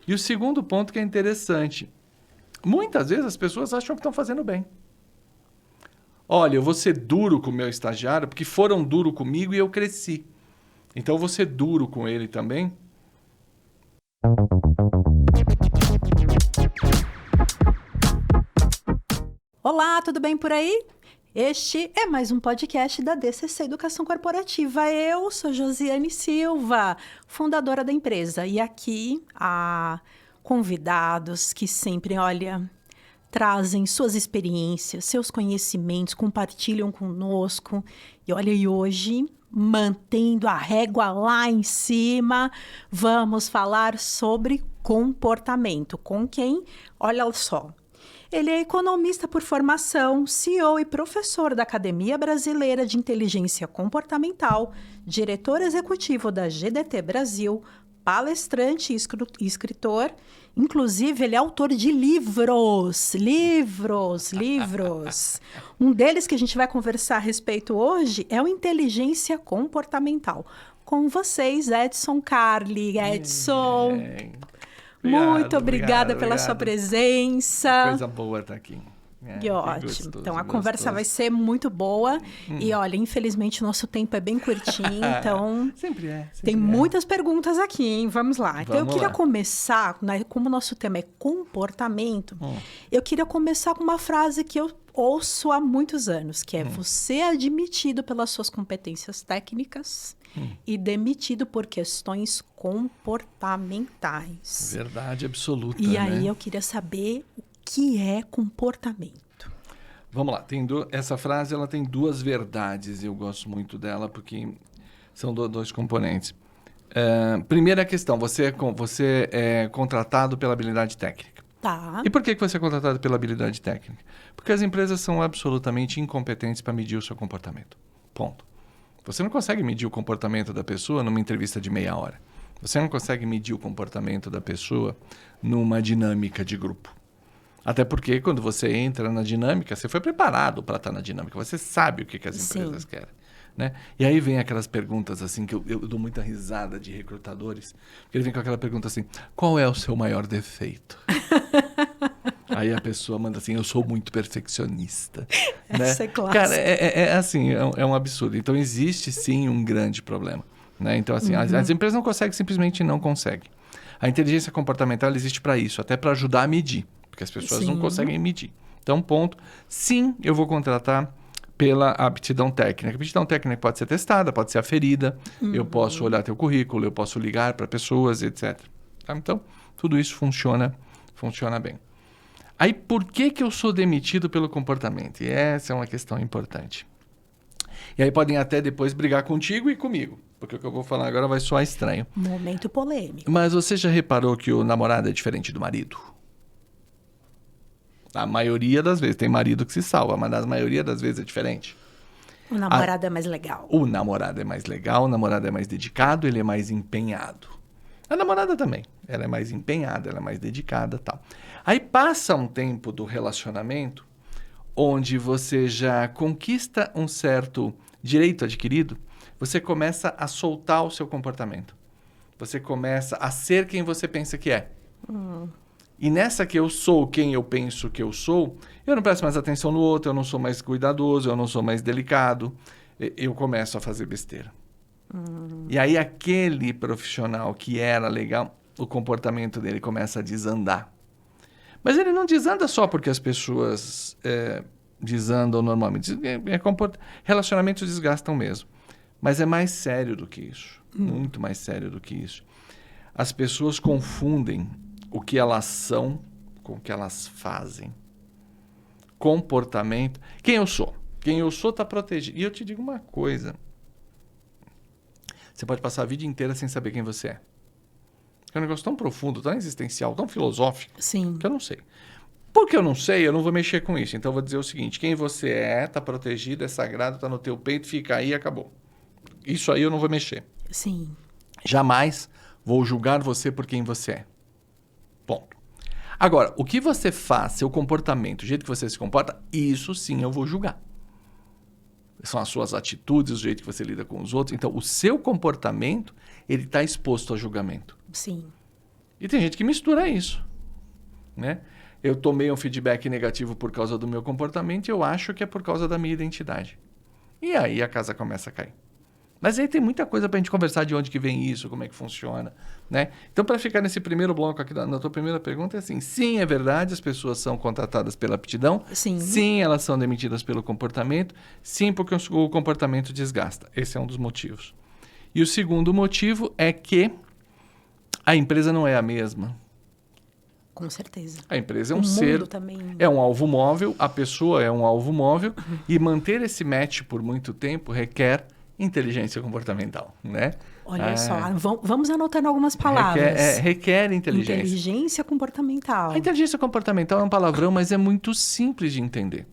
E o segundo ponto que é interessante. Muitas vezes as pessoas acham que estão fazendo bem. Olha, eu vou ser duro com o meu estagiário porque foram duro comigo e eu cresci. Então eu vou ser duro com ele também. Olá, tudo bem por aí? Este é mais um podcast da DCC Educação Corporativa. Eu sou Josiane Silva, fundadora da empresa. E aqui há convidados que sempre, trazem suas experiências, seus conhecimentos, compartilham conosco. E olha, e hoje, mantendo a régua lá em cima, vamos falar sobre comportamento. Com quem? Olha só. Ele é economista por formação, CEO e professor da Academia Brasileira de Inteligência Comportamental, diretor executivo da GDT Brasil, palestrante e escritor. Inclusive, ele é autor de livros. Um deles que a gente vai conversar a respeito hoje é o Inteligência Comportamental. Com vocês, Edson Carli. Edson... Muito obrigada pela sua presença. Coisa boa estar aqui. Que ótimo. Então, a conversa vai ser muito boa. E, olha, infelizmente, o nosso tempo é bem curtinho. Então, tem muitas perguntas aqui, hein? Vamos lá. Então, eu queria começar, como o nosso tema é comportamento, eu queria começar com uma frase que eu ouço há muitos anos, que é você é admitido pelas suas competências técnicas e demitido por questões comportamentais. Verdade absoluta, E aí eu queria saber o que é comportamento. Vamos lá. Essa frase ela tem duas verdades. Eu gosto muito dela porque são dois componentes. Primeira questão, você é contratado pela habilidade técnica. Tá. E por que você é contratado pela habilidade técnica? Porque as empresas são absolutamente incompetentes para medir o seu comportamento. Ponto. Você não consegue medir o comportamento da pessoa numa entrevista de meia hora. Você não consegue medir o comportamento da pessoa numa dinâmica de grupo. Até porque quando você entra na dinâmica, você foi preparado para estar na dinâmica. Você sabe o que as empresas querem. Né? E aí vem aquelas perguntas assim, que eu dou muita risada de recrutadores. Porque ele vem com aquela pergunta assim, qual é o seu maior defeito? Aí a pessoa manda assim, eu sou muito perfeccionista. Né? Essa é clássica. Cara, é um absurdo. Então, existe sim um grande problema. Né? Então, assim, as empresas não conseguem, simplesmente não conseguem. A inteligência comportamental existe para isso, até para ajudar a medir, porque as pessoas não conseguem medir. Então, ponto. Sim, eu vou contratar pela aptidão técnica. A aptidão técnica pode ser testada, pode ser aferida, eu posso olhar teu currículo, eu posso ligar para pessoas, etc. Tá? Então, tudo isso funciona bem. Aí, por que eu sou demitido pelo comportamento? E essa é uma questão importante. E aí podem até depois brigar contigo e comigo, porque o que eu vou falar agora vai soar estranho. Momento polêmico. Mas você já reparou que o namorado é diferente do marido? A maioria das vezes. Tem marido que se salva, mas a maioria das vezes é diferente. O namorado é mais legal. O namorado é mais legal, o namorado é mais dedicado, ele é mais empenhado. A namorada também. Ela é mais empenhada, ela é mais dedicada e tal. Aí passa um tempo do relacionamento onde você já conquista um certo direito adquirido, você começa a soltar o seu comportamento. Você começa a ser quem você pensa que é. E nessa que eu sou quem eu penso que eu sou, eu não presto mais atenção no outro, eu não sou mais cuidadoso, eu não sou mais delicado, eu começo a fazer besteira. E aí aquele profissional que era legal, o comportamento dele começa a desandar. Mas ele não desanda só porque as pessoas desandam normalmente. Relacionamentos desgastam mesmo. Mas é mais sério do que isso. Muito mais sério do que isso. As pessoas confundem o que elas são com o que elas fazem. Comportamento. Quem eu sou? Quem eu sou está protegido. E eu te digo uma coisa. Você pode passar a vida inteira sem saber quem você é. É um negócio tão profundo, tão existencial, tão filosófico, Sim. que eu não sei. Porque eu não sei, eu não vou mexer com isso. Então eu vou dizer o seguinte, quem você é, está protegido, é sagrado, está no teu peito, fica aí e acabou. Isso aí eu não vou mexer. Sim. Jamais vou julgar você por quem você é. Ponto. Agora, o que você faz, seu comportamento, o jeito que você se comporta, isso sim eu vou julgar. São as suas atitudes, o jeito que você lida com os outros. Então, o seu comportamento, ele está exposto a julgamento. Sim. E tem gente que mistura isso, né? Eu tomei um feedback negativo por causa do meu comportamento e eu acho que é por causa da minha identidade. E aí a casa começa a cair. Mas aí tem muita coisa para a gente conversar de onde que vem isso, como é que funciona, né? Então, para ficar nesse primeiro bloco aqui, na tua primeira pergunta, é assim, sim, é verdade, as pessoas são contratadas pela aptidão, sim, elas são demitidas pelo comportamento, sim, porque o comportamento desgasta. Esse é um dos motivos. E o segundo motivo é que a empresa não é a mesma. Com certeza. A empresa é um o ser, mundo também. é um alvo móvel, a pessoa é um alvo móvel, e manter esse match por muito tempo requer inteligência comportamental, né? Olha só, vamos anotando algumas palavras. Requer inteligência. Inteligência comportamental. A inteligência comportamental é um palavrão, mas é muito simples de entender.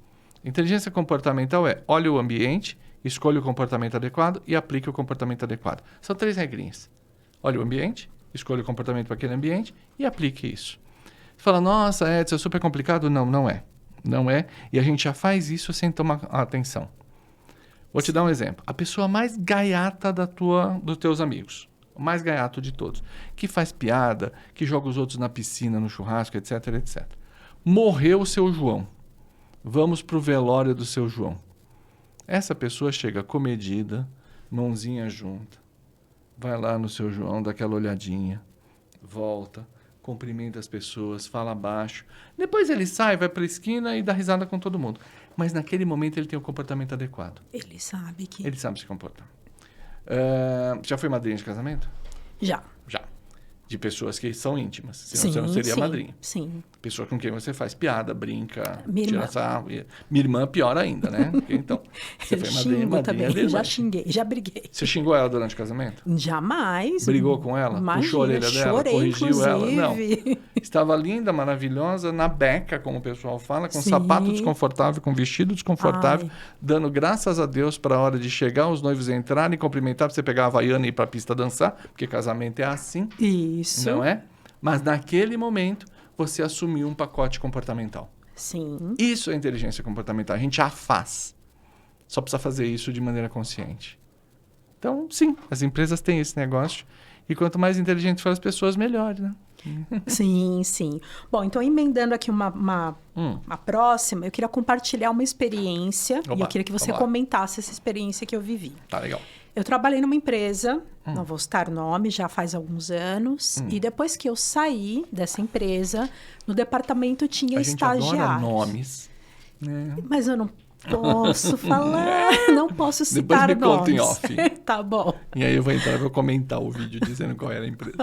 Inteligência comportamental é olhe o ambiente, escolha o comportamento adequado e aplique o comportamento adequado. São 3 regrinhas. Olhe o ambiente, escolha o comportamento para aquele ambiente e aplique isso. Você fala, nossa, Edson, é super complicado? Não, não é. Não é. E a gente já faz isso sem tomar atenção. Vou te dar um exemplo. A pessoa mais gaiata dos teus amigos, o mais gaiato de todos, que faz piada, que joga os outros na piscina, no churrasco, etc, etc. Morreu o seu João. Vamos pro velório do seu João. Essa pessoa chega comedida, mãozinha junta, vai lá no seu João, dá aquela olhadinha, volta, cumprimenta as pessoas, fala baixo. Depois ele sai, vai para a esquina e dá risada com todo mundo. Mas naquele momento ele tem o comportamento adequado. Ele sabe que... Ele sabe se comportar. Já foi madrinha de casamento? Já. Já. De pessoas que são íntimas. Senão você não seria madrinha. Sim. Pessoa com quem você faz piada, brinca, Minha tira irmã. sarro. Minha irmã, pior ainda, né? Então, você foi madrinha também. dele. Já xinguei, já briguei. Você xingou ela durante o casamento? Jamais. Brigou com ela? Imagina, Puxou a orelha dela? Chorei, Corrigiu inclusive. ela? Não. Estava linda, maravilhosa, na beca, como o pessoal fala, com Sim. sapato desconfortável, com vestido desconfortável, dando graças a Deus para a hora de chegar, os noivos entrarem, cumprimentar, para você pegar a havaiana e ir para a pista dançar, porque casamento é assim. Isso. Não é? Mas naquele momento, você assumiu um pacote comportamental. Sim. Isso é inteligência comportamental. A gente já faz. Só precisa fazer isso de maneira consciente. Então, sim, as empresas têm esse negócio. E quanto mais inteligente for as pessoas, melhor, né? Sim, sim. Bom, então emendando aqui uma próxima, eu queria compartilhar uma experiência e eu queria que você comentasse essa experiência que eu vivi. Tá legal. Eu trabalhei numa empresa, não vou citar o nome, já faz alguns anos, e depois que eu saí dessa empresa, no departamento tinha estagiários. A gente adora nomes. Né? Mas eu não posso falar, não posso citar Depois me nomes. conta em off. Tá bom. E aí eu vou entrar e vou comentar o vídeo dizendo qual era a empresa.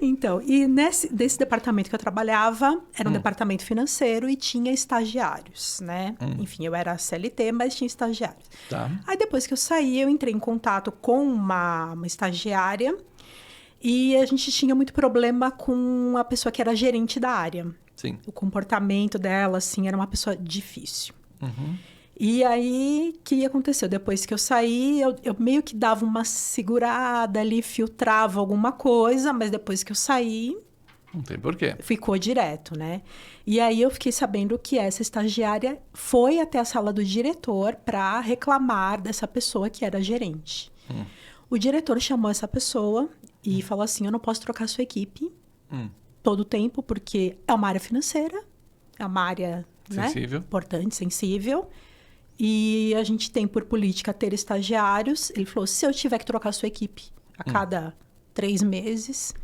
Então, e desse departamento que eu trabalhava, era um departamento financeiro e tinha estagiários, né? Enfim, eu era CLT, mas tinha estagiários. Tá. Aí depois que eu saí, eu entrei em contato com uma estagiária e a gente tinha muito problema com a pessoa que era gerente da área. Sim. O comportamento dela, assim, era uma pessoa difícil. E aí, o que aconteceu? Depois que eu saí, eu meio que dava uma segurada ali, filtrava alguma coisa, mas depois que eu saí... Não tem porquê. Ficou direto, né? E aí eu fiquei sabendo que essa estagiária foi até a sala do diretor para reclamar dessa pessoa que era gerente. O diretor chamou essa pessoa e falou assim, eu não posso trocar sua equipe todo o tempo, porque é uma área financeira, é uma área sensível, né? Importante, sensível. E a gente tem por política ter estagiários. Ele falou, se eu tiver que trocar sua equipe a cada 3 meses,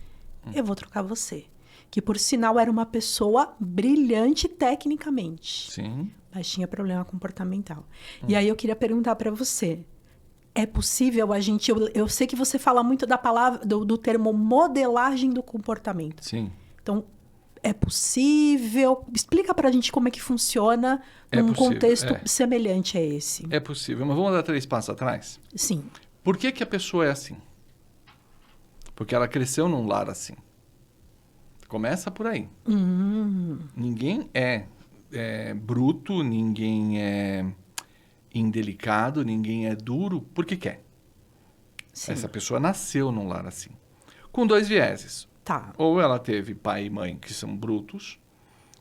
eu vou trocar você. Que, por sinal, era uma pessoa brilhante tecnicamente. Sim. Mas tinha problema comportamental. E aí eu queria perguntar para você, é possível a gente... Eu sei que você fala muito da palavra, do termo modelagem do comportamento. Sim. Então, é possível? Explica pra gente como é que funciona num contexto semelhante a esse. É possível, mas vamos dar 3 passos atrás? Sim. Por que a pessoa é assim? Porque ela cresceu num lar assim. Começa por aí. Ninguém é bruto, ninguém é indelicado, ninguém é duro porque quer. Sim. Essa pessoa nasceu num lar assim. Com 2 vieses. Tá. Ou ela teve pai e mãe que são brutos,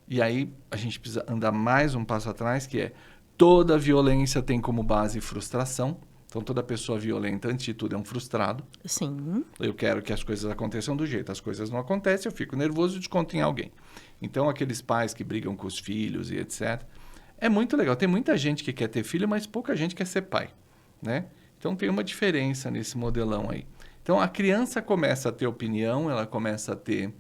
e aí a gente precisa andar mais um passo atrás, que é toda violência tem como base frustração. Então, toda pessoa violenta, antes de tudo, é um frustrado. Sim. Eu quero que as coisas aconteçam do jeito. As coisas não acontecem, eu fico nervoso e desconto em alguém. Então, aqueles pais que brigam com os filhos e etc. É muito legal. Tem muita gente que quer ter filho, mas pouca gente quer ser pai, né? Então, tem uma diferença nesse modelão aí. Então, a criança começa a ter opinião, ela começa a ter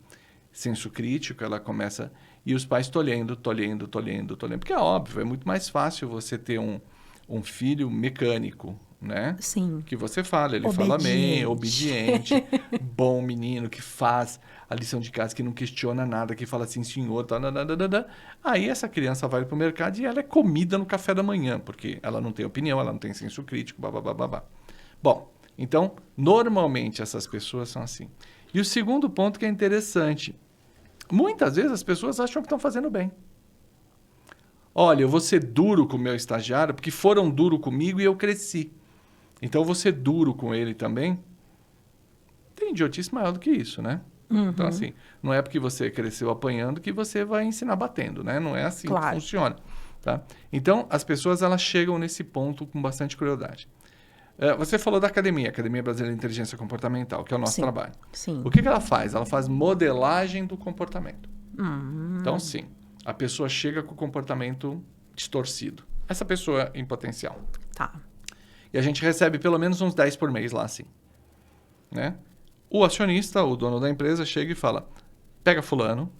senso crítico, ela começa... E os pais tolhendo. Porque é óbvio, é muito mais fácil você ter um filho mecânico, né? Sim. Que você fala, ele fala bem, obediente, bom menino, que faz a lição de casa, que não questiona nada, que fala assim, senhor, tá, Aí essa criança vai para o mercado e ela é comida no café da manhã, porque ela não tem opinião, ela não tem senso crítico, babá. Bom, então, normalmente essas pessoas são assim. E o segundo ponto que é interessante, muitas vezes as pessoas acham que estão fazendo bem. Olha, eu vou ser duro com o meu estagiário, porque foram duro comigo e eu cresci. Então, eu vou ser duro com ele também. Tem idiotice maior do que isso, né? Uhum. Então, assim, não é porque você cresceu apanhando que você vai ensinar batendo, né? Não é assim que funciona. Tá? Então, as pessoas elas chegam nesse ponto com bastante crueldade. Você falou da Academia Brasileira de Inteligência Comportamental, que é o nosso trabalho. Sim. O que ela faz? Ela faz modelagem do comportamento. Então, sim, a pessoa chega com o comportamento distorcido. Essa pessoa em potencial. Tá. E a gente recebe pelo menos uns 10 por mês lá, assim. Né? O acionista, o dono da empresa, chega e fala, pega fulano,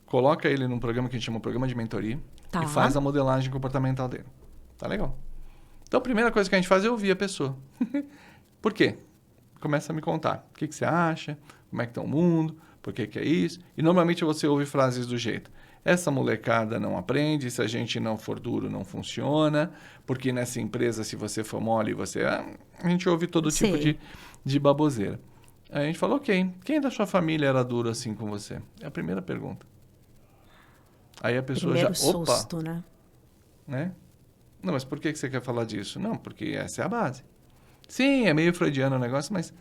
coloca ele num programa que a gente chama de programa de mentoria e faz a modelagem comportamental dele. Tá legal. Então, a primeira coisa que a gente faz é ouvir a pessoa. Por quê? Começa a me contar. O que você acha? Como é que está o mundo? Por que é isso? E normalmente você ouve frases do jeito. Essa molecada não aprende, se a gente não for duro, não funciona, porque nessa empresa, se você for mole, você... A gente ouve todo tipo de baboseira. Aí a gente fala, ok, quem da sua família era duro assim com você? É a primeira pergunta. Aí a pessoa Primeiro já... Opa! susto, né? Não, mas por que você quer falar disso? Não, porque essa é a base. Sim, é meio freudiano o negócio, mas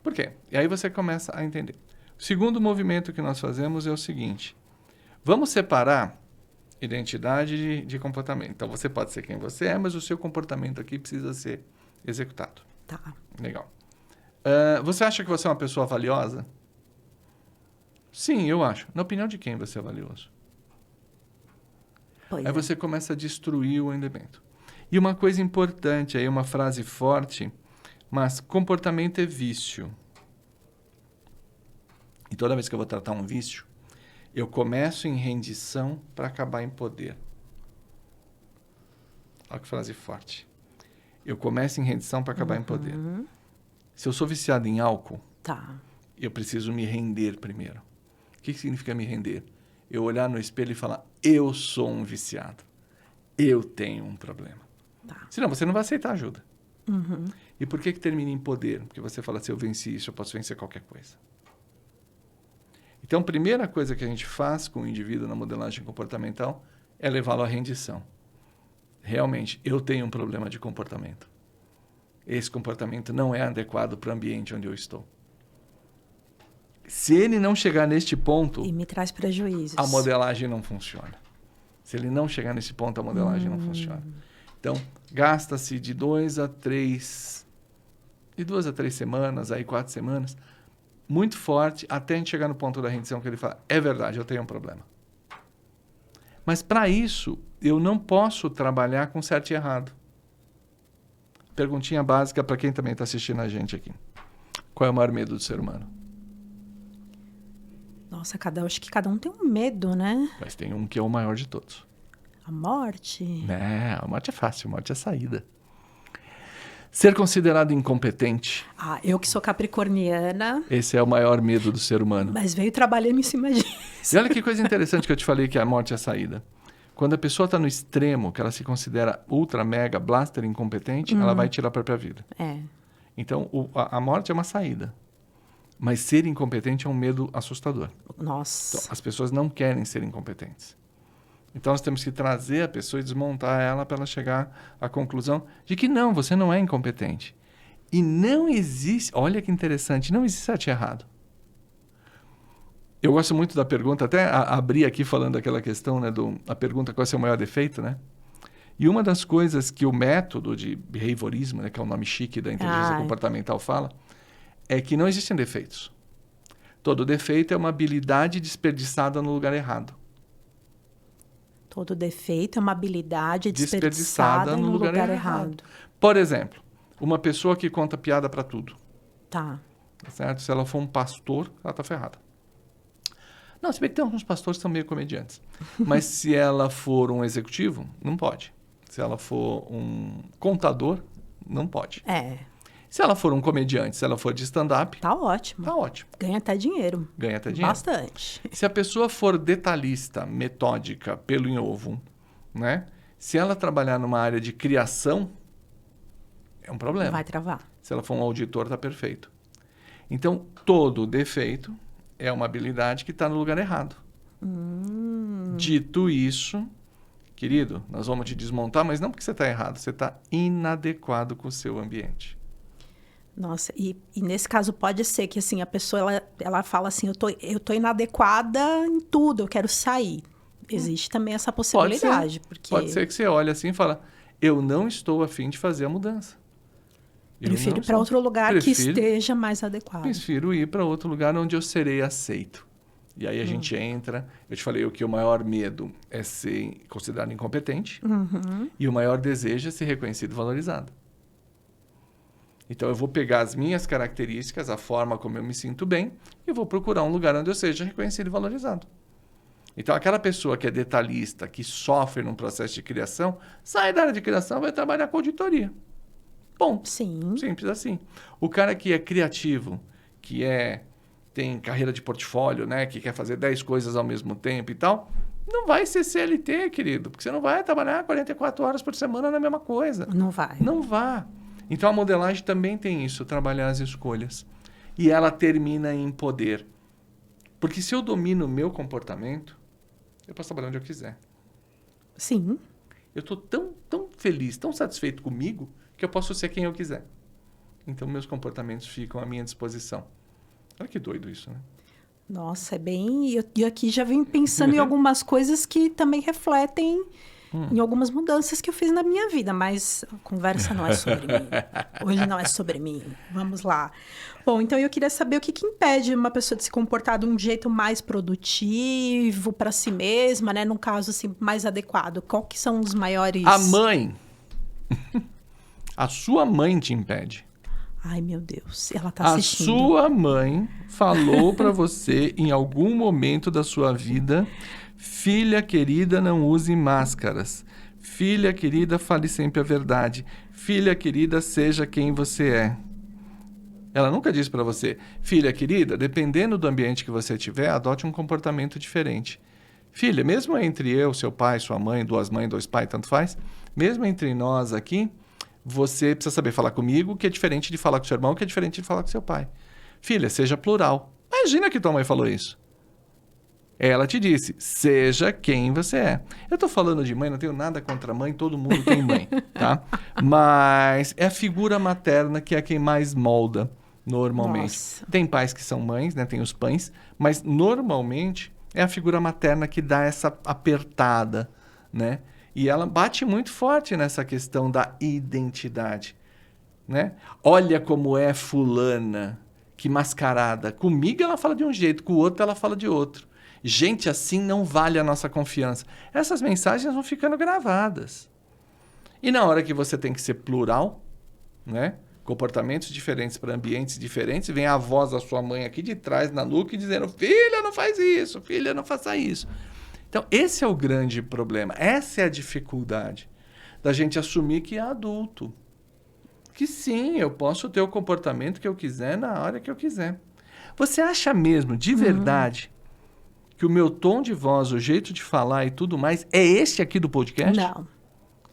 por quê? E aí você começa a entender. O segundo movimento que nós fazemos é o seguinte. Vamos separar identidade de comportamento. Então, você pode ser quem você é, mas o seu comportamento aqui precisa ser executado. Tá. Legal. Você acha que você é uma pessoa valiosa? Sim, eu acho. Na opinião de quem você é valioso? Aí você começa a destruir o elemento. E uma coisa importante, aí uma frase forte, mas comportamento é vício. E toda vez que eu vou tratar um vício, eu começo em rendição para acabar em poder. Olha que frase forte. Eu começo em rendição para acabar em poder. Se eu sou viciado em álcool, eu preciso me render primeiro. O que significa me render? Eu olhar no espelho e falar, eu sou um viciado. Eu tenho um problema. Senão você não vai aceitar ajuda. E por que termina em poder? Porque você fala, se eu venci isso, eu posso vencer qualquer coisa. Então, a primeira coisa que a gente faz com o indivíduo na modelagem comportamental é levá-lo à rendição. Realmente, eu tenho um problema de comportamento. Esse comportamento não é adequado para o ambiente onde eu estou. Se ele não chegar neste ponto... E me traz prejuízos. A modelagem não funciona. Se ele não chegar nesse ponto, a modelagem não funciona. Então, gasta-se de 2 a 3 semanas, aí 4 semanas... muito forte, até a gente chegar no ponto da rendição que ele fala, é verdade, eu tenho um problema. Mas para isso, eu não posso trabalhar com certo e errado. Perguntinha básica para quem também está assistindo a gente aqui. Qual é o maior medo do ser humano? Nossa, acho que cada um tem um medo, né? Mas tem um que é o maior de todos. A morte? A morte é fácil, a morte é saída. Ser considerado incompetente. Eu que sou capricorniana. Esse é o maior medo do ser humano. Mas veio trabalhando em cima disso. E olha que coisa interessante que eu te falei que a morte é a saída. Quando a pessoa está no extremo, que ela se considera ultra, mega, blaster incompetente, ela vai tirar a própria vida. Então, a morte é uma saída. Mas ser incompetente é um medo assustador. Nossa. Então, as pessoas não querem ser incompetentes. Então, nós temos que trazer a pessoa e desmontar ela para ela chegar à conclusão de que não, você não é incompetente. E não existe... Olha que interessante, não existe certo e errado. Eu gosto muito da pergunta, até abri aqui falando daquela questão, né, a pergunta qual é o seu maior defeito, né? E uma das coisas que o método de behaviorismo, né, que é o nome chique da inteligência comportamental, fala, é que não existem defeitos. Todo defeito é uma habilidade desperdiçada no lugar errado. Todo defeito é uma habilidade desperdiçada no lugar errado. Por exemplo, uma pessoa que conta piada para tudo. Tá. Certo? Se ela for um pastor, ela tá ferrada. Não, se bem que tem alguns pastores que são meio comediantes. Mas se ela for um executivo, não pode. Se ela for um contador, não pode. Se ela for um comediante, se ela for de stand-up... Tá ótimo. Tá ótimo. Ganha até dinheiro. Ganha até dinheiro. Bastante. Se a pessoa for detalhista, metódica, pelo em ovo, né? Se ela trabalhar numa área de criação, é um problema. Vai travar. Se ela for um auditor, tá perfeito. Então, todo defeito é uma habilidade que está no lugar errado. Dito isso, querido, nós vamos te desmontar, mas não porque você está errado, você está inadequado com o seu ambiente. Nossa, e nesse caso pode ser que assim, a pessoa ela fala assim, eu tô inadequada em tudo, eu quero sair. Existe também essa possibilidade. Pode ser que você olhe assim e fala, eu não estou a fim de fazer a mudança. Prefiro ir para outro lugar que esteja mais adequado. Prefiro ir para outro lugar onde eu serei aceito. E aí a gente entra... Eu te falei que o maior medo é ser considerado incompetente. E o maior desejo é ser reconhecido e valorizado. Então eu vou pegar as minhas características, a forma como eu me sinto bem, e vou procurar um lugar onde eu seja reconhecido e valorizado. Então aquela pessoa que é detalhista, que sofre num processo de criação, sai da área de criação e vai trabalhar com auditoria. Bom, sim. Simples assim. O cara que é criativo, que tem carreira de portfólio, né, que quer fazer 10 coisas ao mesmo tempo e tal, não vai ser CLT, querido, porque você não vai trabalhar 44 horas por semana na mesma coisa. Não vai. Não vai. Então a modelagem também tem isso, trabalhar as escolhas. E ela termina em poder. Porque se eu domino o meu comportamento, eu posso trabalhar onde eu quiser. Sim. Eu estou tão feliz, tão satisfeito comigo, que eu posso ser quem eu quiser. Então, meus comportamentos ficam à minha disposição. Olha que doido isso, né? Nossa, é bem... Eu aqui já venho pensando em algumas coisas que também refletem em algumas mudanças que eu fiz na minha vida, mas a conversa não é sobre mim. Hoje não é sobre mim. Vamos lá. Bom, então eu queria saber o que impede uma pessoa de se comportar de um jeito mais produtivo para si mesma, né? Num caso assim, mais adequado. Qual que são os maiores... A mãe. A sua mãe te impede. Ai, meu Deus, ela tá assistindo. A sua mãe falou para você em algum momento da sua vida: filha querida, não use máscaras. Filha querida, fale sempre a verdade. Filha querida, seja quem você é. Ela nunca disse para você: filha querida, dependendo do ambiente que você tiver, adote um comportamento diferente. Filha, mesmo entre eu, seu pai, sua mãe, duas mães, dois pais, tanto faz, mesmo entre nós aqui, você precisa saber falar comigo, que é diferente de falar com seu irmão, que é diferente de falar com seu pai. Filha, seja plural. Imagina que tua mãe falou isso. Ela te disse, seja quem você é. Eu tô falando de mãe, não tenho nada contra mãe, todo mundo tem mãe, tá? Mas é a figura materna que é quem mais molda, normalmente. Nossa. Tem pais que são mães, né? Tem os pães, mas normalmente é a figura materna que dá essa apertada, né? E ela bate muito forte nessa questão da identidade, né? Olha como é fulana, que mascarada. Comigo ela fala de um jeito, com o outro ela fala de outro. Gente assim não vale a nossa confiança. Essas mensagens vão ficando gravadas. E na hora que você tem que ser plural, né? Comportamentos diferentes para ambientes diferentes, vem a voz da sua mãe aqui de trás na nuca dizendo: filha, não faz isso, filha, não faça isso. Então, esse é o grande problema. Essa é a dificuldade da gente assumir que é adulto. Que sim, eu posso ter o comportamento que eu quiser na hora que eu quiser. Você acha mesmo, de verdade, que o meu tom de voz, o jeito de falar e tudo mais é esse aqui do podcast? Não.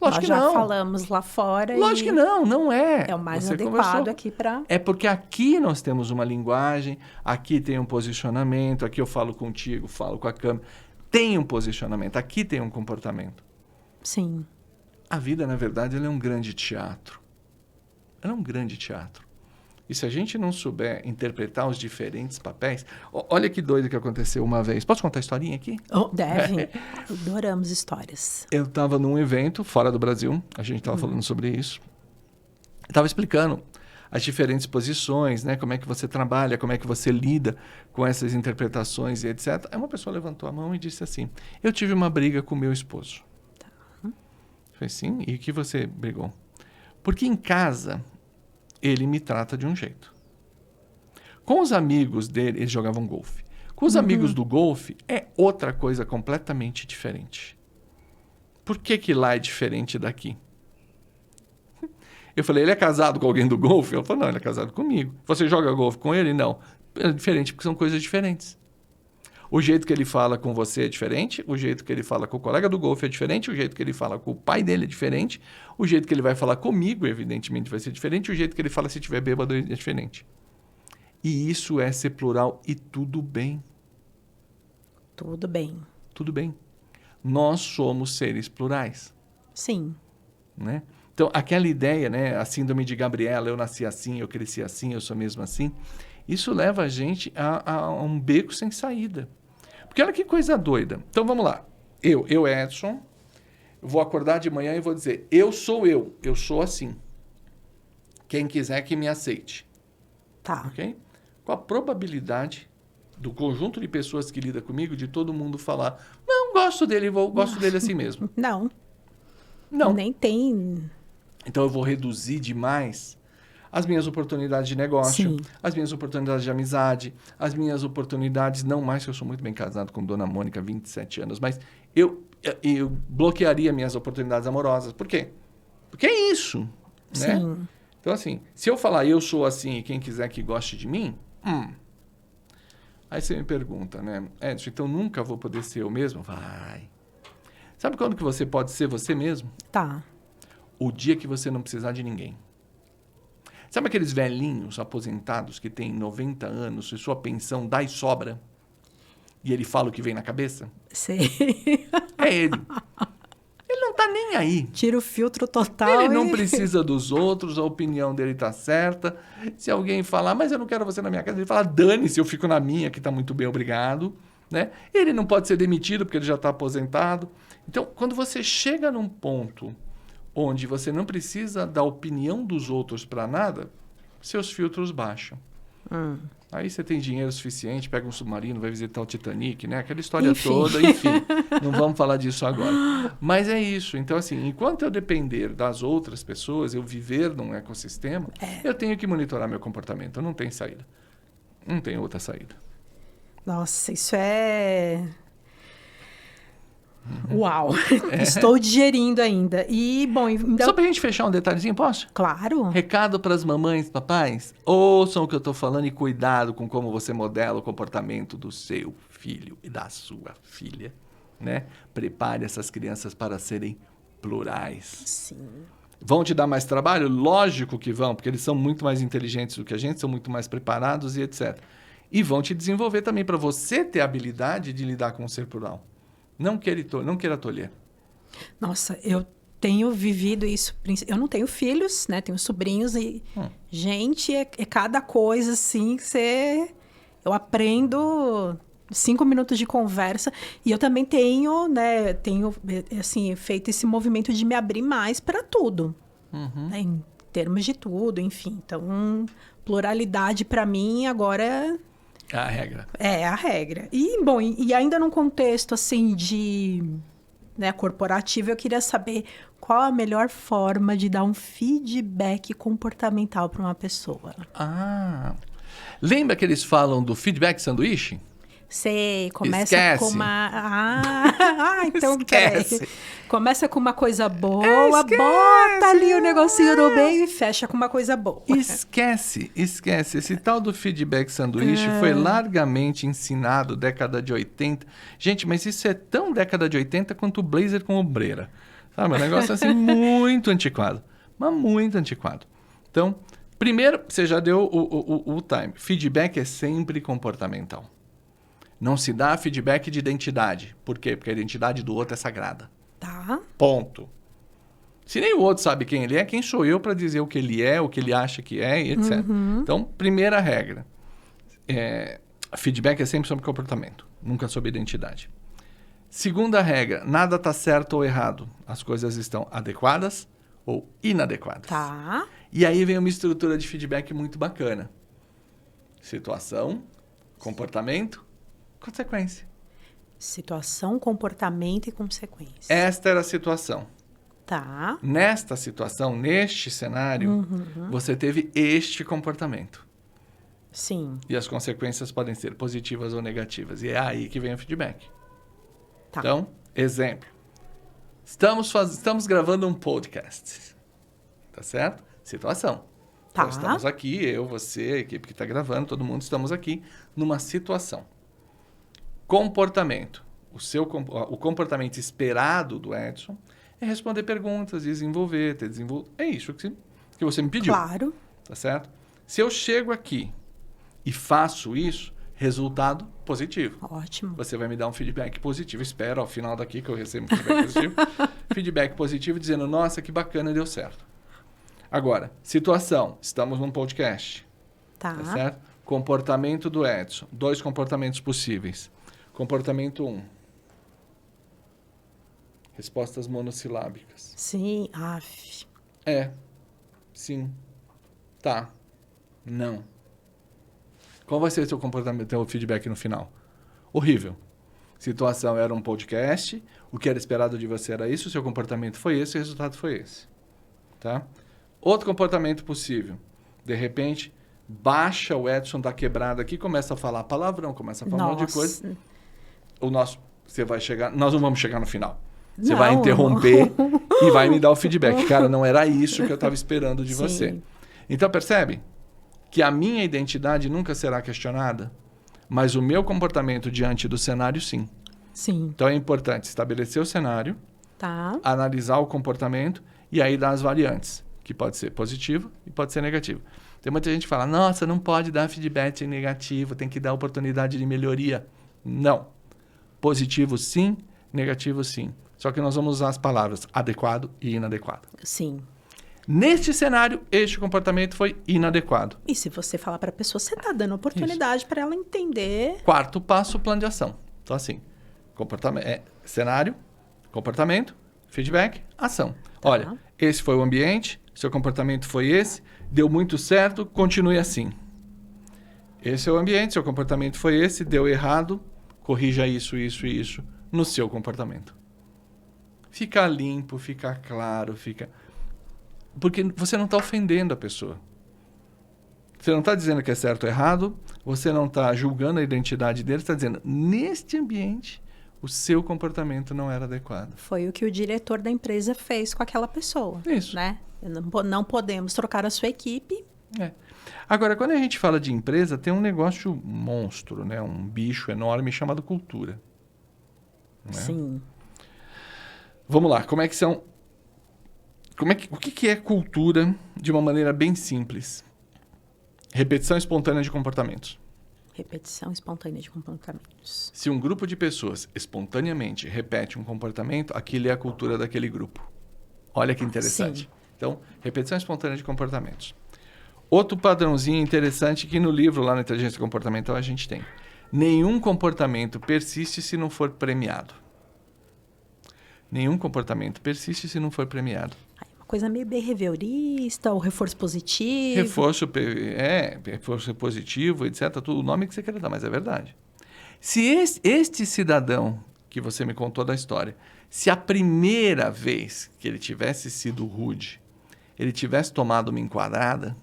Lógico Nós que já não. falamos lá fora. Lógico que não, não é. É o mais Você adequado conversou. aqui para... É porque aqui nós temos uma linguagem, aqui tem um posicionamento, aqui eu falo contigo, falo com a câmera. Tem um posicionamento, aqui tem um comportamento. Sim. A vida, na verdade, ela é um grande teatro. Ela é um grande teatro. E se a gente não souber interpretar os diferentes papéis... Olha que doido que aconteceu uma vez. Posso contar a historinha aqui? Oh, deve. Adoramos histórias. Eu estava num evento fora do Brasil. A gente estava falando sobre isso. Estava explicando as diferentes posições, né? Como é que você trabalha, como é que você lida com essas interpretações e etc. Aí uma pessoa levantou a mão e disse assim, eu tive uma briga com meu esposo. Tá. Eu falei, sim, e que você brigou? Porque em casa... ele me trata de um jeito. Com os amigos dele, eles jogavam golfe. Com os amigos do golfe, é outra coisa completamente diferente. Por que lá é diferente daqui? Eu falei, ele é casado com alguém do golfe? Ele falou, não, ele é casado comigo. Você joga golfe com ele? Não. É diferente porque são coisas diferentes. O jeito que ele fala com você é diferente, o jeito que ele fala com o colega do golfe é diferente, o jeito que ele fala com o pai dele é diferente, o jeito que ele vai falar comigo, evidentemente, vai ser diferente, o jeito que ele fala se estiver bêbado é diferente. E isso é ser plural e tudo bem. Tudo bem. Tudo bem. Nós somos seres plurais. Sim. Né? Então, aquela ideia, né, a síndrome de Gabriela, eu nasci assim, eu cresci assim, eu sou mesmo assim, isso leva a gente a um beco sem saída. Porque olha que coisa doida. Então, vamos lá. Eu Edson, vou acordar de manhã e vou dizer, eu sou assim. Quem quiser que me aceite. Tá. Ok? Qual a probabilidade do conjunto de pessoas que lida comigo, de todo mundo falar, não, gosto dele, gosto dele assim mesmo? Não. Não. Nem tem... Então, eu vou reduzir demais as minhas oportunidades de negócio, Sim. as minhas oportunidades de amizade, as minhas oportunidades, não mais que eu sou muito bem casado com Dona Mônica, 27 anos, mas eu bloquearia minhas oportunidades amorosas. Por quê? Porque é isso, né? Sim. Então, assim, se eu falar eu sou assim e quem quiser que goste de mim, aí você me pergunta, né? Edson, então nunca vou poder ser eu mesmo? Vai. Sabe quando que você pode ser você mesmo? Tá. O dia que você não precisar de ninguém. Sabe aqueles velhinhos aposentados que têm 90 anos e sua pensão dá e sobra? E ele fala o que vem na cabeça? Sei. É ele. Ele não tá nem aí. Tira o filtro total. Ele não precisa dos outros, a opinião dele tá certa. Se alguém falar, mas eu não quero você na minha casa, ele fala, dane-se, eu fico na minha, que tá muito bem, obrigado. Né? Ele não pode ser demitido porque ele já está aposentado. Então, quando você chega num ponto onde você não precisa da opinião dos outros para nada, seus filtros baixam. Aí você tem dinheiro suficiente, pega um submarino, vai visitar o Titanic, né? Aquela história Enfim. toda, enfim. Não vamos falar disso agora. Mas é isso. Então, assim, enquanto eu depender das outras pessoas, eu viver num ecossistema, eu tenho que monitorar meu comportamento. Eu não tenho saída. Não tem outra saída. Nossa, isso é... Uau! Estou digerindo ainda. E, bom... Então... Só pra gente fechar um detalhezinho, posso? Claro. Recado para as mamães e papais. Ouçam o que eu estou falando e cuidado com como você modela o comportamento do seu filho e da sua filha. Né? Prepare essas crianças para serem plurais. Sim. Vão te dar mais trabalho? Lógico que vão, porque eles são muito mais inteligentes do que a gente, são muito mais preparados e etc. E vão te desenvolver também para você ter a habilidade de lidar com o ser plural. Não queira tolher. Nossa, eu tenho vivido isso. Eu não tenho filhos, né? Tenho sobrinhos e... Gente, é cada coisa, assim, que você... Eu aprendo 5 minutos de conversa. E eu também tenho, né? Assim, feito esse movimento de me abrir mais para tudo. Né? Em termos de tudo, enfim. Então, pluralidade para mim agora... É a regra. É a regra. E, bom, e ainda num contexto, assim, de... Né, corporativo, eu queria saber qual a melhor forma de dar um feedback comportamental para uma pessoa. Lembra que eles falam do feedback sanduíche? Sei, começa Esquece. com uma... então Esquece. peraí. Começa com uma coisa boa, bota ali o negocinho no meio e fecha com uma coisa boa. Esquece. Esse tal do feedback sanduíche foi largamente ensinado década de 80. Gente, mas isso é tão década de 80 quanto o blazer com ombreira. Sabe, um negócio assim muito antiquado. Mas muito antiquado. Então, primeiro, você já deu o time. Feedback é sempre comportamental. Não se dá feedback de identidade. Por quê? Porque a identidade do outro é sagrada. Tá. Ponto. Se nem o outro sabe quem ele é, quem sou eu para dizer o que ele é, o que ele acha que é, e etc. Então, primeira regra. Feedback é sempre sobre comportamento, nunca sobre identidade. Segunda regra, nada está certo ou errado. As coisas estão adequadas ou inadequadas. Tá. E aí vem uma estrutura de feedback muito bacana. Situação, comportamento, consequência. Situação, comportamento e consequência. Esta era a situação. Tá. Nesta situação, neste cenário, você teve este comportamento. Sim. E as consequências podem ser positivas ou negativas. E é aí que vem o feedback. Tá. Então, exemplo. Estamos gravando um podcast. Tá certo? Situação. Tá. Então, estamos aqui, eu, você, a equipe que está gravando, todo mundo estamos aqui numa situação. Comportamento. O comportamento esperado do Edson é responder perguntas, desenvolver, ter desenvolvido. É isso que você me pediu. Claro. Tá certo? Se eu chego aqui e faço isso, resultado positivo. Ótimo. Você vai me dar um feedback positivo. Espero ao final daqui que eu recebo um feedback positivo. Feedback positivo dizendo, nossa, que bacana, deu certo. Agora, situação. Estamos num podcast. Tá. Tá certo? Comportamento do Edson. 2 comportamentos possíveis. Comportamento 1. Respostas monossilábicas. Sim. Aff. É. Sim. Tá. Não. Qual vai ser o seu comportamento, teu feedback no final? Horrível. Situação era um podcast, o que era esperado de você era isso, o seu comportamento foi esse, o resultado foi esse. Tá? Outro comportamento possível. De repente, baixa o Edson da quebrada aqui, começa a falar palavrão, começa a falar um monte de coisa. Você vai chegar, nós não vamos chegar no final. Você vai interromper e vai me dar o feedback. Cara, não era isso que eu estava esperando de você. Então, percebe? Que a minha identidade nunca será questionada, mas o meu comportamento diante do cenário, sim. Sim. Então, é importante estabelecer o cenário, Tá. analisar o comportamento e aí dar as variantes, que pode ser positivo e pode ser negativo. Tem muita gente que fala, nossa, não pode dar feedback negativo, tem que dar oportunidade de melhoria. Não. Positivo, sim. Negativo, sim. Só que nós vamos usar as palavras adequado e inadequado. Sim. Neste cenário, este comportamento foi inadequado. E se você falar para a pessoa, você está dando oportunidade para ela entender. Quarto passo, plano de ação. Então, assim, cenário, comportamento, feedback, ação. Tá. Olha, esse foi o ambiente, seu comportamento foi esse, deu muito certo, continue assim. Esse é o ambiente, seu comportamento foi esse, deu errado, corrija isso, isso e isso no seu comportamento. Fica limpo, fica claro, fica... Porque você não está ofendendo a pessoa. Você não está dizendo que é certo ou errado, você não está julgando a identidade dele, você está dizendo, neste ambiente, o seu comportamento não era adequado. Foi o que o diretor da empresa fez com aquela pessoa. Isso. Né? Não podemos trocar a sua equipe. É. Agora, quando a gente fala de empresa, tem um negócio monstro, né? Um bicho enorme chamado cultura. Né? Sim. Vamos lá, o que é cultura de uma maneira bem simples? Repetição espontânea de comportamentos. Repetição espontânea de comportamentos. Se um grupo de pessoas espontaneamente repete um comportamento, aquilo é a cultura daquele grupo. Olha que interessante. Sim. Então, repetição espontânea de comportamentos. Outro padrãozinho interessante que no livro, lá na Inteligência Comportamental, a gente tem. Nenhum comportamento persiste se não for premiado. Nenhum comportamento persiste se não for premiado. Uma coisa meio behaviorista, o reforço positivo. Reforço positivo, etc. Tudo o nome que você queira dar, mas é verdade. Se este cidadão que você me contou da história, se a primeira vez que ele tivesse sido rude, ele tivesse tomado uma enquadrada,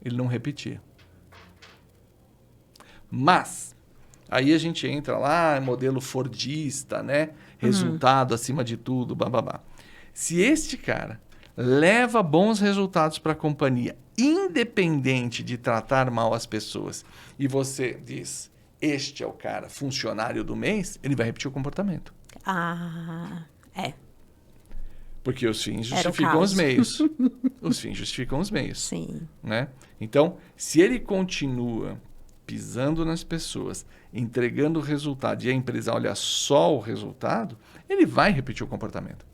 ele não repetia. Mas, aí a gente entra lá, modelo fordista, né? Resultado acima de tudo, bababá. Se este cara leva bons resultados para a companhia, independente de tratar mal as pessoas, e você diz, este é o cara, funcionário do mês, ele vai repetir o comportamento. É. Porque os fins justificam os meios. Os fins justificam os meios. Sim. Né? Então, se ele continua pisando nas pessoas, entregando o resultado, e a empresa olha só o resultado, ele vai repetir o comportamento.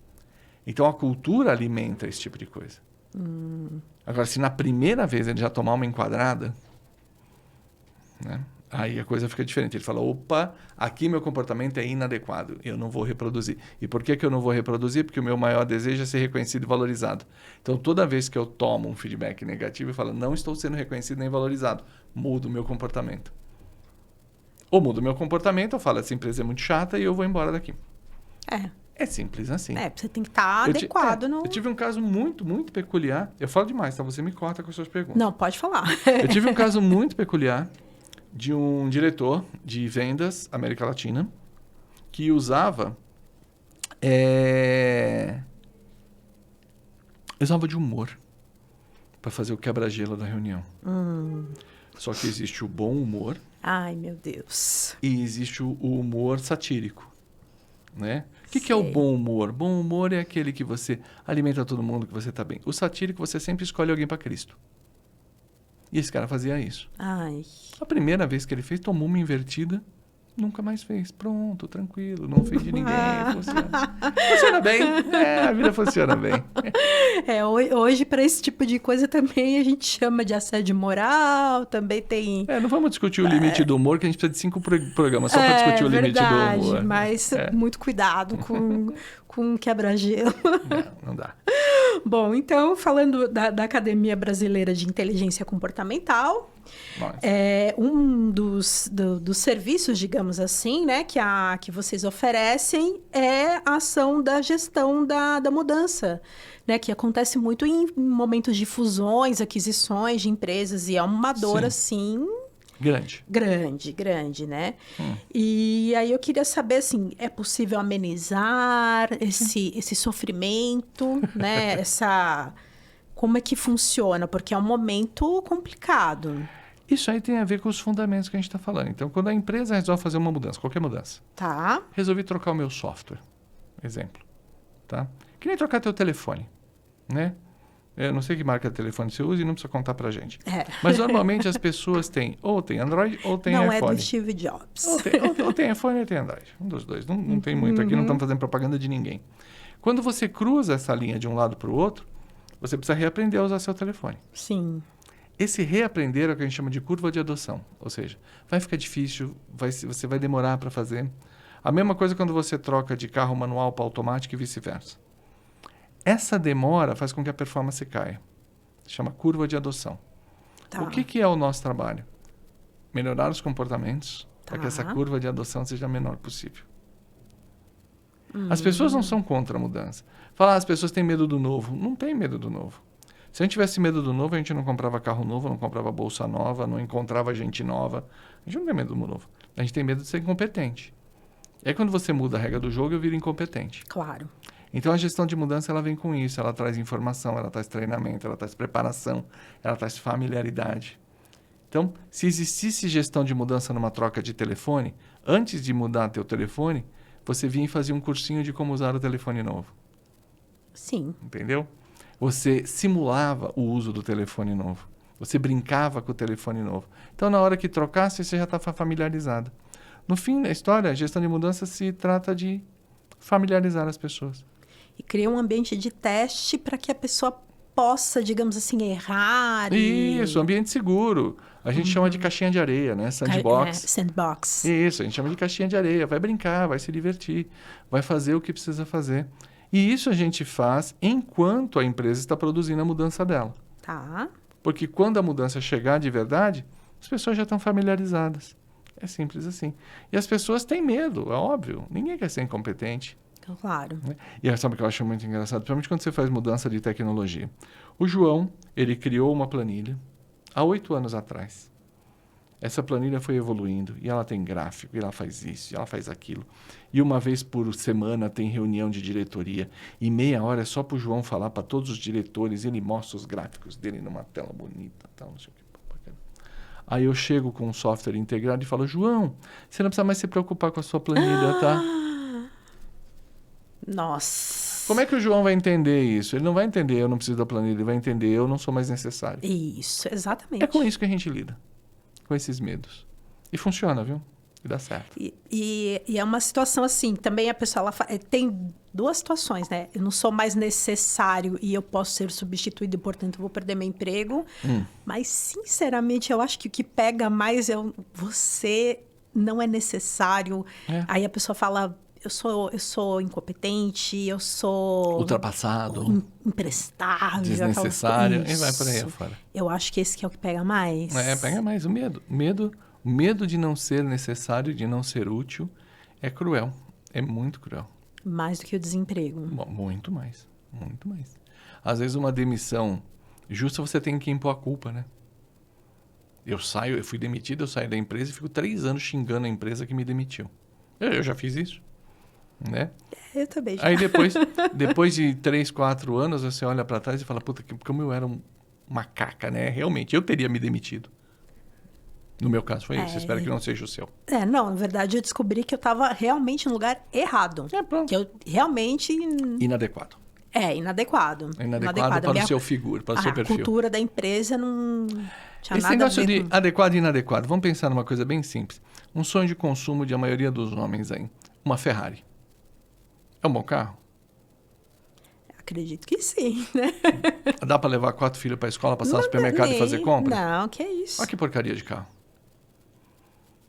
Então, a cultura alimenta esse tipo de coisa. Agora, se na primeira vez ele já tomar uma enquadrada, né? Aí a coisa fica diferente. Ele fala, opa, aqui meu comportamento é inadequado, eu não vou reproduzir. E por que eu não vou reproduzir? Porque o meu maior desejo é ser reconhecido e valorizado. Então, toda vez que eu tomo um feedback negativo, eu falo, não estou sendo reconhecido nem valorizado, mudo o meu comportamento. Ou mudo o meu comportamento, eu falo, essa empresa é muito chata e eu vou embora daqui. É simples assim. Você tem que estar adequado. Eu tive um caso muito, muito peculiar. Eu falo demais, tá? Você me corta com as suas perguntas. Não, pode falar. Eu tive um caso muito peculiar de um diretor de vendas América Latina que usava de humor para fazer o quebra-gelo da reunião. Só que existe o bom humor. Ai, meu Deus. E existe o humor satírico, né? O que é o bom humor? Bom humor é aquele que você alimenta todo mundo, que você está bem. O satírico, você sempre escolhe alguém para Cristo. E esse cara fazia isso. Ai. A primeira vez que ele fez, tomou uma invertida, nunca mais fez. Pronto, tranquilo, não ofende ninguém. Funciona bem. A vida funciona bem. Hoje, para esse tipo de coisa, também a gente chama de assédio moral, também tem... Não vamos discutir o limite do humor, que a gente precisa de 5 programas só para discutir o limite do humor. Mas muito cuidado com quebra-gelo. Não dá. Bom, então, falando da Academia Brasileira de Inteligência Comportamental, um dos serviços, digamos assim, né, que vocês oferecem é a ação da gestão da mudança, né, que acontece muito em momentos de fusões, aquisições de empresas, e é uma dor, assim... Grande, né? E aí eu queria saber, assim, é possível amenizar esse sofrimento, né? Como é que funciona? Porque é um momento complicado. Isso aí tem a ver com os fundamentos que a gente está falando. Então, quando a empresa resolve fazer uma mudança, qualquer mudança. Tá. Resolvi trocar o meu software, exemplo. Tá? Que nem trocar teu telefone, né? Eu não sei que marca de telefone você usa e não precisa contar pra gente. Mas normalmente as pessoas têm Android ou têm iPhone. Não é do Steve Jobs. Ou tem iPhone ou tem Android. Um dos dois. Não tem muito aqui, não estamos fazendo propaganda de ninguém. Quando você cruza essa linha de um lado para o outro, você precisa reaprender a usar seu telefone. Sim. Esse reaprender é o que a gente chama de curva de adoção. Ou seja, vai ficar difícil, você vai demorar para fazer. A mesma coisa quando você troca de carro manual para automático e vice-versa. Essa demora faz com que a performance caia. Chama curva de adoção. Tá. O que é o nosso trabalho? Melhorar os comportamentos para que essa curva de adoção seja a menor possível. As pessoas não são contra a mudança. Falar, as pessoas têm medo do novo. Não tem medo do novo. Se a gente tivesse medo do novo, a gente não comprava carro novo, não comprava bolsa nova, não encontrava gente nova. A gente não tem medo do novo. A gente tem medo de ser incompetente. E aí quando você muda a regra do jogo, eu viro incompetente. Claro. Então, a gestão de mudança, ela vem com isso. Ela traz informação, ela traz treinamento, ela traz preparação, ela traz familiaridade. Então, se existisse gestão de mudança numa troca de telefone, antes de mudar teu telefone, você vinha e fazia um cursinho de como usar o telefone novo. Sim. Entendeu? Você simulava o uso do telefone novo. Você brincava com o telefone novo. Então, na hora que trocasse, você já estava familiarizado. No fim da história, a gestão de mudança se trata de familiarizar as pessoas. E cria um ambiente de teste para que a pessoa possa, digamos assim, errar. Isso, ambiente seguro. A gente chama de caixinha de areia, né? Sandbox. Sandbox. Isso, a gente chama de caixinha de areia. Vai brincar, vai se divertir, vai fazer o que precisa fazer. E isso a gente faz enquanto a empresa está produzindo a mudança dela. Tá. Porque quando a mudança chegar de verdade, as pessoas já estão familiarizadas. É simples assim. E as pessoas têm medo, é óbvio. Ninguém quer ser incompetente. Claro. E sabe o que eu acho muito engraçado? Principalmente quando você faz mudança de tecnologia. O João, ele criou uma planilha há 8 anos atrás. Essa planilha foi evoluindo. E ela tem gráfico, e ela faz isso, e ela faz aquilo. E uma vez por semana tem reunião de diretoria. E meia hora é só para o João falar para todos os diretores. E ele mostra os gráficos dele numa tela bonita. Tal, não sei o que. Aí eu chego com um software integrado e falo, João, você não precisa mais se preocupar com a sua planilha, tá? Nossa. Como é que o João vai entender isso? Ele não vai entender, eu não preciso da planilha, ele vai entender, eu não sou mais necessário. Isso, exatamente. É com isso que a gente lida, com esses medos. E funciona, viu? E dá certo. E é uma situação assim, também a pessoa, tem duas situações, né? Eu não sou mais necessário e eu posso ser substituído e, portanto, eu vou perder meu emprego. Mas, sinceramente, eu acho que o que pega mais é você não é necessário. Aí a pessoa fala, eu sou incompetente, eu sou... Ultrapassado. Imprestável. Desnecessário. E vai por aí afora. Eu acho que esse que é o que pega mais. Pega mais o medo. O medo de não ser necessário, de não ser útil, é cruel. É muito cruel. Mais do que o desemprego. Bom, muito mais. Muito mais. Às vezes uma demissão justa você tem que impor a culpa, né? Eu fui demitido, eu saio da empresa e fico 3 anos xingando a empresa que me demitiu. Eu já fiz isso, né? Eu também já. Aí depois de 3, 4 anos, você olha para trás e fala, puta, como eu era uma caca, né? Realmente, eu teria me demitido. No meu caso foi isso. Espero que não seja o seu. Não, na verdade eu descobri que eu estava realmente no lugar errado. Pronto. Que eu realmente... Inadequado. Inadequado. Inadequado para o seu figura, para o seu perfil. A cultura da empresa não tinha Esse nada negócio a ver de adequado e inadequado, vamos pensar numa coisa bem simples. Um sonho de consumo de a maioria dos homens aí. Uma Ferrari. É um bom carro? Acredito que sim, né? Dá para levar 4 filhos para a escola, passar no supermercado e fazer compra? Não, que é isso. Olha que porcaria de carro.